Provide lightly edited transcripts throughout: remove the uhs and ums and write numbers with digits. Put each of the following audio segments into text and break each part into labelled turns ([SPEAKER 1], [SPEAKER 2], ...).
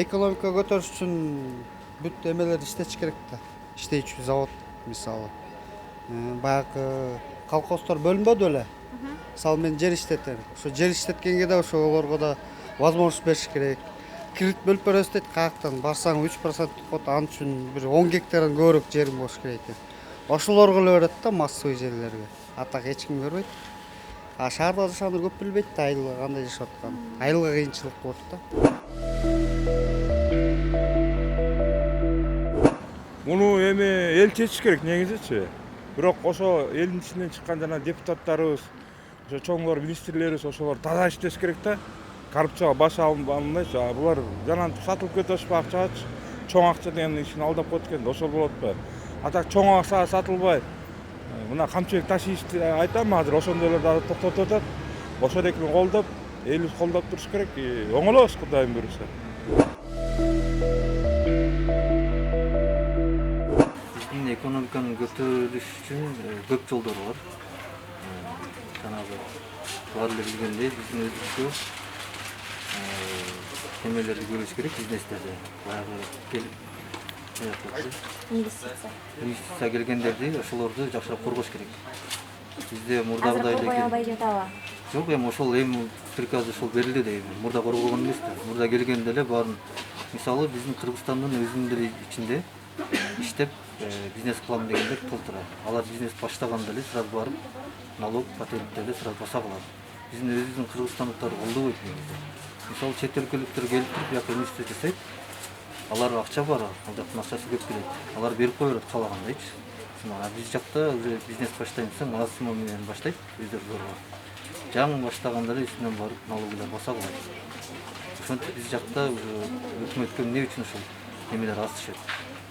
[SPEAKER 1] экономика көтөрүш үчүн бүт эмелер иштетиш керек да. Иштейчү завод мисалы. Баягы колхоздор бөлүнбөдү беле? Мисалы мен жер иштетем. Ошо жер иштеткенге да ошолорго да возможность бериш керек. Кредит бөлүп беребиз дейт, каяктан барсаң 3% болот, ал үчүн бир 10 гектардан көбүрөөк жериң болуш керек экен. Ошолорго эле берет да, массовый жерлерге. А так эч ким бербейт. А шаарда жашагандар көп билбейт да айылга кандай жашап атканын. Айылга кыйынчылык болот да.
[SPEAKER 2] Муну эми эл чечиш керек негизичи. Бирок ошо элдин ичинен чыккан жана депутаттарыбыз, ошо чоңдор министрлерибиз ошолор таза иштеш керек да. Коррупцияга баш алынбайчы. Булар жанагынтип сатылып кетип атышпы акчагачы. Чоң акча деген ишин алдап коет экен, ошол болот ба. А так чоң акча сатылбай. Мына камчылык ташыйышты айтам азыр, ошондойлор дагы токтотуп атат. Ошол экини колдоп, элибиз колдоп туруш керек. Оңолобуз Кудайым буйруса.
[SPEAKER 3] Биздин экономиканы көтөрүш үчүн көп жолдор бар. Жанагы баары эле билгендей биздин өзүбүзгө темелерди көрүш керек, бизнестерди. Баягы келип инвестиция келгендерди, ошолорду жакшыраак коргош керек. Бизде мурдагыдай эле
[SPEAKER 4] коргой албай жатабы?
[SPEAKER 3] жок, эми ошол приказ ошол берилди да, мурда коргогон эмес да. Мурда келгенде эле баарын мисалы биздин Кыргызстандын өзүнүн деле ичинде иштеп бизнес кылам дегендер толтура. Алар бизнес баштаганда эле сразу барып налог, патентти эле сразу баса калат. Биздин өзүбүздүн кыргызстандыктар колдобойт негизи. Мисалы чет өлкөлүктөр келип туруп бияка инвестиция жасайт. Алар акча бар, ал жактын акчасы көп келет. Алар берип кое берет каалагандайчы. Биз жакта уже бизнес баштайм десең, азсыма менен баштайт, өздөрү зорго. Жаңы баштаганда эле үстүнөн барып налоглар баса калат. Ошентип биз жакта уже өкмөткө эмне үчүн ушул немелер аз түшөт.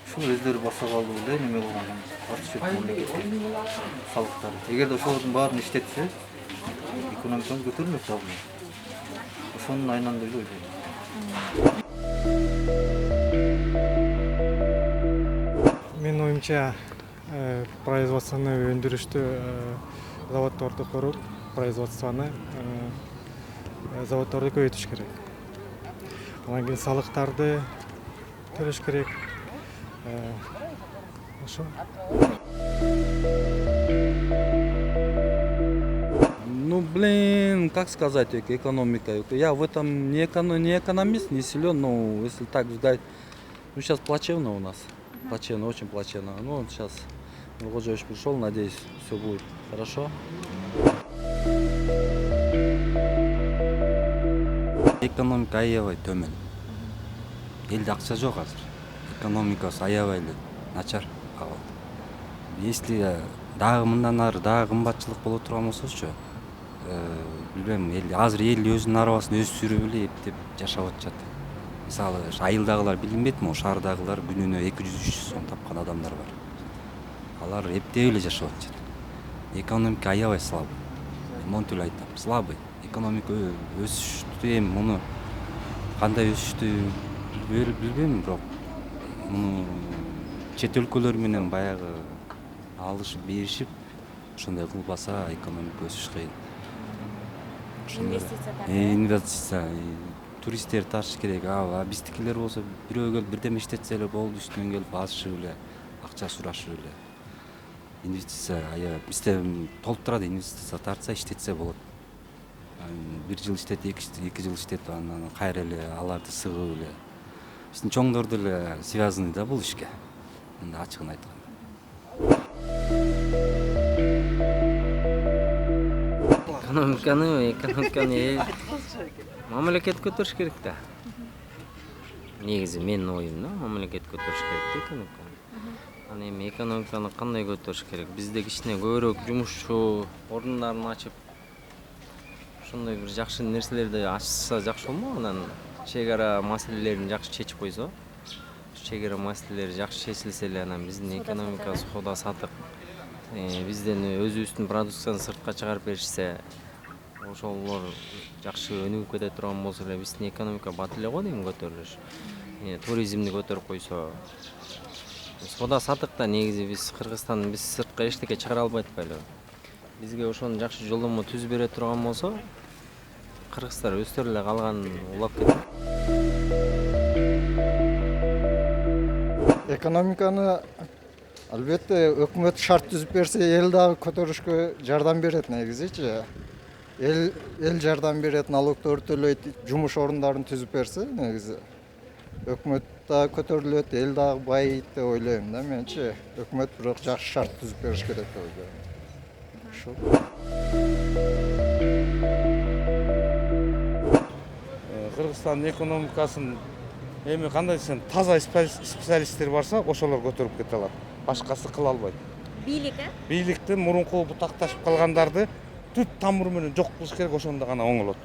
[SPEAKER 3] Ушул өздөрү баса калуу эле неме болгон аз түшөт мамлекетке салыктар. Эгерде ошолордун баарын иштетсе, экономиканы көтөрмөк дагы. Ошонун айынан эле ойлойм.
[SPEAKER 5] Менин оюмча, производственный өндүрүштү заводдорду куруп, производствону заводдорду көбөйтүш керек. Анан кийин салыктарды төлөш керек. Ошо.
[SPEAKER 6] Ну, блин, как сказать, экономика. Я в этом не экономист, не силен, но если так взять, ну, сейчас плачевно у нас. Плачевно, очень плачевно. Ну, вот сейчас Рогожевич пришел, надеюсь, все будет хорошо.
[SPEAKER 7] Экономика аябай төмөн. Элде акча жок азыр. Экономикасы аябай эле начар абал. Если дагы мындан ары дагы кымбатчылык боло турган болсочу, билбейм, азыр эл өзүнүн арабасын өзү сүрүп эле эптеп жашап атышат. Мисалы, айылдагылар билинбейт, могу шаардагылар күнүнө 200-300 сом тапкан адамдар бар. Алар эптеп эле жашап атышат. Экономика аябай слабый. Монтүл айтам, слабый. Экономика өсүштү, эми муну кандай өсүштү билбейм, бирок муну чет өлкөлөр менен баягы алышып беришип, ошондой кылбаса экономика өсүш кыйын. Инвестиция, туристтер тартыш керек. Биздикилер болсо бирөө келип бирдеме иштетсе эле болду, үстүнөн келип азышып эле, акча сурашып эле. Инвестиция аябай бизде толтурат, инвестиция тартса, иштетсе болот. 1 жыл иштет, 2 жыл иштет, анан кайра эле аларды сыгып эле. Биздин чоңдор деле связаны да бул ишке. Мында ачыгын айтканда.
[SPEAKER 8] Экономиканы мамлекет көтөрүш керек да. Негизи менин оюм да, мамлекет көтөрүш керек да экономиканы. Аны эми экономиканы кандай көтөрүш керек? Бизде кичине көбүрөөк жумушчу орундарын ачып, ошондой бир жакшы нерселерди ачса жакшы болмок. Анан чек ара маселелерин жакшы чечип койсо, чек ара маселелери жакшы чечилсе эле, анан биздин экономика соода сатык бизден өзүбүздүн продукцияны сыртка чыгарып беришсе, ошолор жакшы өнүгүп кете турган болсо эле биздин экономика бат эле го дейм көтөрүлүш. Туризмди көтөрүп койсо, соода сатыкта негизи биз Кыргызстан биз сыртка эчтеке чыгара албай атпайлыбы? Бизге ошону жакшы жолдомо түзүп бере турган болсо, кыргыздар өздөрү эле калганын улап кетет.
[SPEAKER 4] Экономиканы албетте өкмөт шарт түзүп берсе, эл дагы көтөрүшкө жардам берет негизичи. Эл жардам берет, налогторду төлөйт, жумуш орундарын түзүп берсе, негизи өкмөт дагы көтөрүлөт, эл дагы байыйт деп ойлойм да менчи. Өкмөт бирок жакшы шарт түзүп бериш керек деп ойлойм. Ушул.
[SPEAKER 2] Кыргызстандын экономикасын эми кандай десем, таза специалисттер барса, ошолор көтөрүп кете алат. Башкасы кыла албайт.
[SPEAKER 9] Бийлик,
[SPEAKER 2] Бийликти мурунку бутакташып калгандарды түп тамыры менен жок кылыш керек, ошондо гана оңолот.